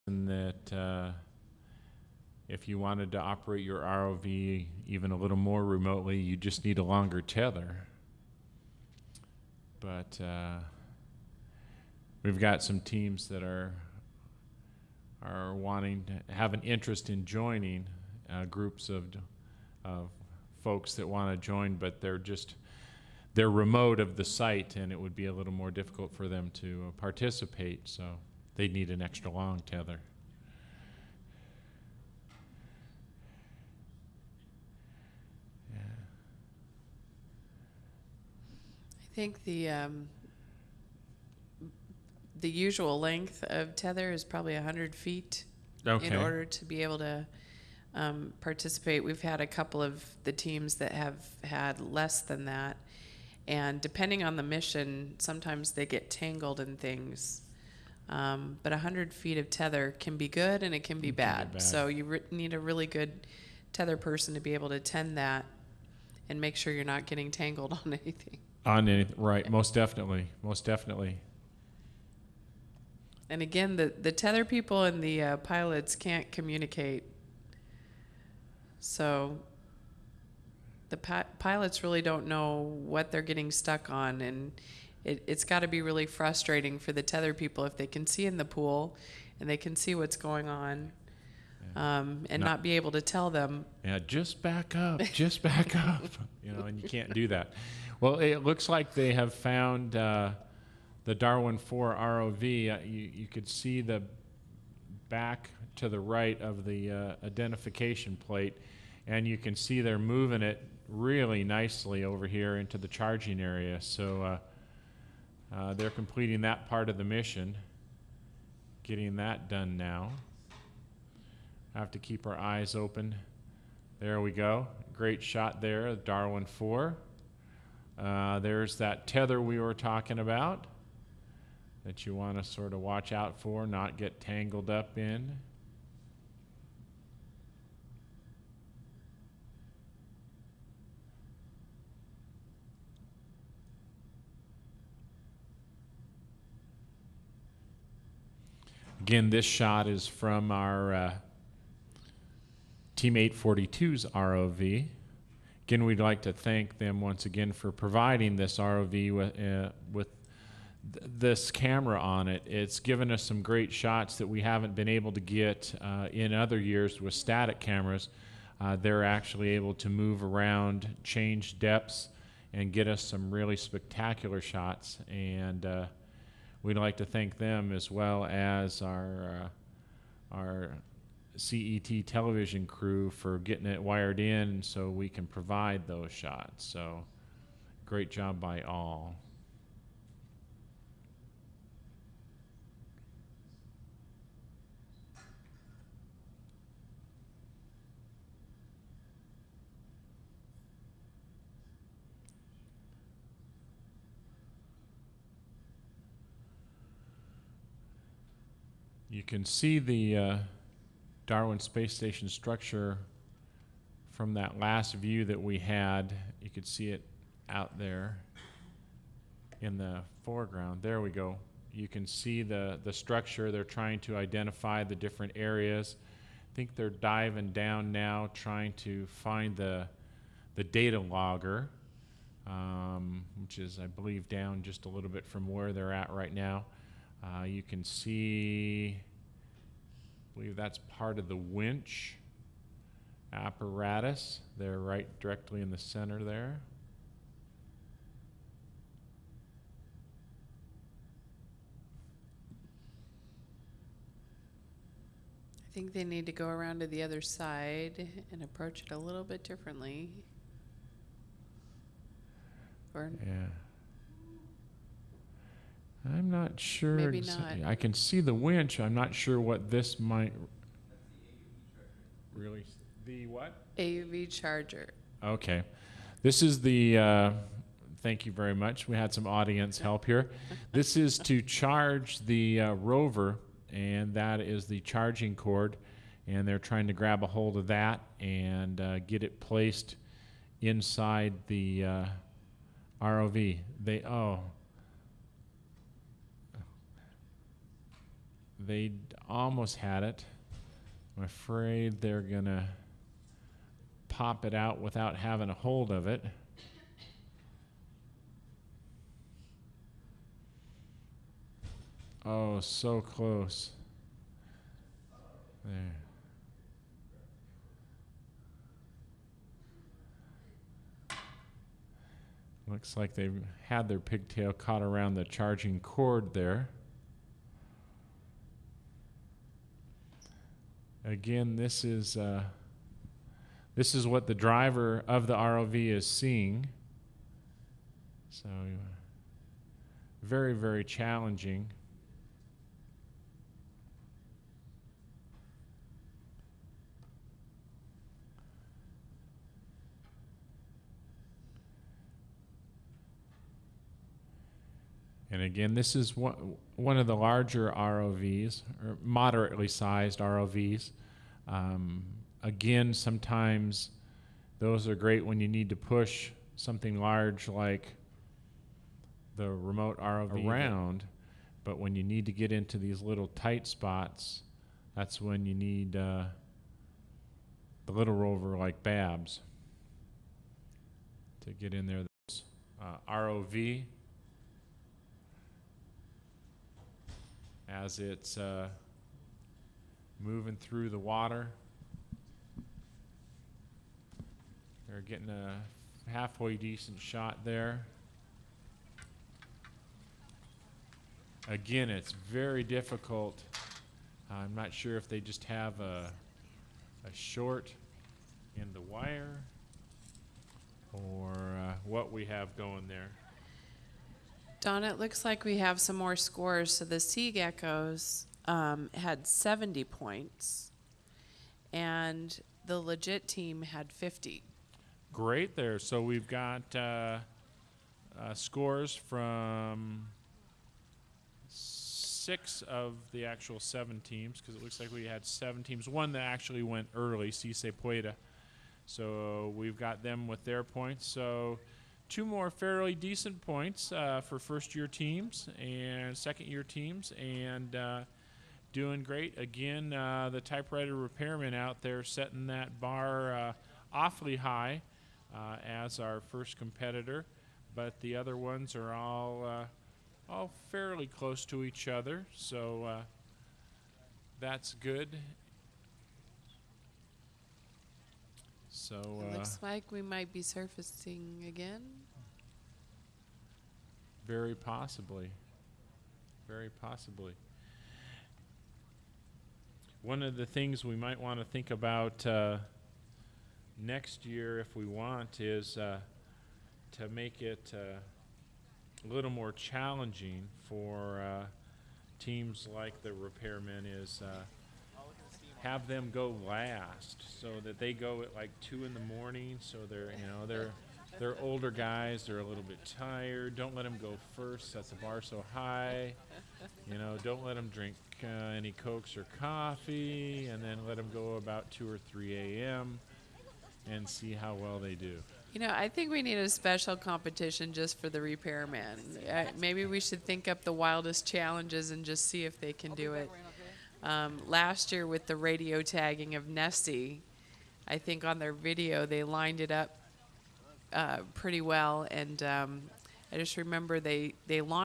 that if you wanted to operate your ROV even a little more remotely, you just need a longer tether. But we've got some teams that are wanting to have an interest in joining groups of folks that want to join, but they're remote of the site, and it would be a little more difficult for them to participate, so they need an extra long tether. Yeah. I think the usual length of tether is probably 100 feet in order to be able to participate. We've had a couple of the teams that have had less than that, and depending on the mission, sometimes they get tangled in things. But 100 feet of tether can be good and it can be bad. So you need a really good tether person to be able to tend that and make sure you're not getting tangled on anything. Right, most definitely, most definitely. And again, the tether people and the pilots can't communicate. So the pilots really don't know what they're getting stuck on, and it's got to be really frustrating for the tether people if they can see in the pool and they can see what's going on, and not be able to tell them. Yeah, just back up, just back up, and you can't do that. Well, it looks like they have found the Darwin 4 ROV. You could see the back to the right of the identification plate, and you can see they're moving it really nicely over here into the charging area. So they're completing that part of the mission, getting that done now. I have to keep our eyes open. There we go. Great shot there, Darwin 4. There's that tether we were talking about that you want to sort of watch out for, not get tangled up in. Again, this shot is from our Team 842's ROV. Again, we'd like to thank them once again for providing this ROV with this camera on it. It's given us some great shots that we haven't been able to get in other years with static cameras. They're actually able to move around, change depths, and get us some really spectacular shots. And we'd like to thank them as well as our CET television crew for getting it wired in so we can provide those shots. So great job by all. You can see the Darwin Space Station structure from that last view that we had. You could see it out there in the foreground. There we go. You can see the structure. They're trying to identify the different areas. I think they're diving down now, trying to find the data logger, which is, I believe, down just a little bit from where they're at right now. You can see, I believe that's part of the winch apparatus. They're right directly in the center there. I think they need to go around to the other side and approach it a little bit differently. Or yeah. I'm not sure. Maybe not. I can see the winch. I'm not sure what this might really. The what? AUV charger. Okay. This is the, thank you very much. We had some audience help here. This is to charge the rover, and that is the charging cord. And they're trying to grab a hold of that and get it placed inside the They almost had it. I'm afraid they're going to pop it out without having a hold of it. Oh, so close. There. Looks like they've had their pigtail caught around the charging cord there. Again, this is what the driver of the ROV is seeing. So very, very challenging. And again, this is one of the larger ROVs, or moderately sized ROVs. Again, sometimes those are great when you need to push something large like the remote ROV around, but when you need to get into these little tight spots, that's when you need the little rover like Babs to get in there. This ROV, as it's moving through the water. They're getting a halfway decent shot there. Again, it's very difficult. I'm not sure if they just have a short in the wire or what we have going there. Don, it looks like we have some more scores. So the Sea Geckos had 70 points, and the Legit team had 50. Great there. So we've got scores from 6 of the actual 7 teams, because it looks like we had 7 teams. One that actually went early, Cise Pueda. So we've got them with their points. So 2 more fairly decent points for first-year teams and second-year teams, and doing great. Again, the typewriter repairman out there setting that bar awfully high as our first competitor, but the other ones are all fairly close to each other, so that's good. So it looks like we might be surfacing again. Very possibly. Very possibly. One of the things we might want to think about next year, if we want, is to make it a little more challenging for teams like the repairmen, is have them go last, so that they go at like 2 in the morning. So they're older guys. They're a little bit tired. Don't let them go first. Set the bar so high. Don't let them drink any Cokes or coffee, and then let them go about 2 or 3 a.m. and see how well they do. I think we need a special competition just for the repairman. Maybe we should think up the wildest challenges and just see if they can do it. Last year with the radio tagging of Nessie, I think on their video they lined it up pretty well, and I just remember they launched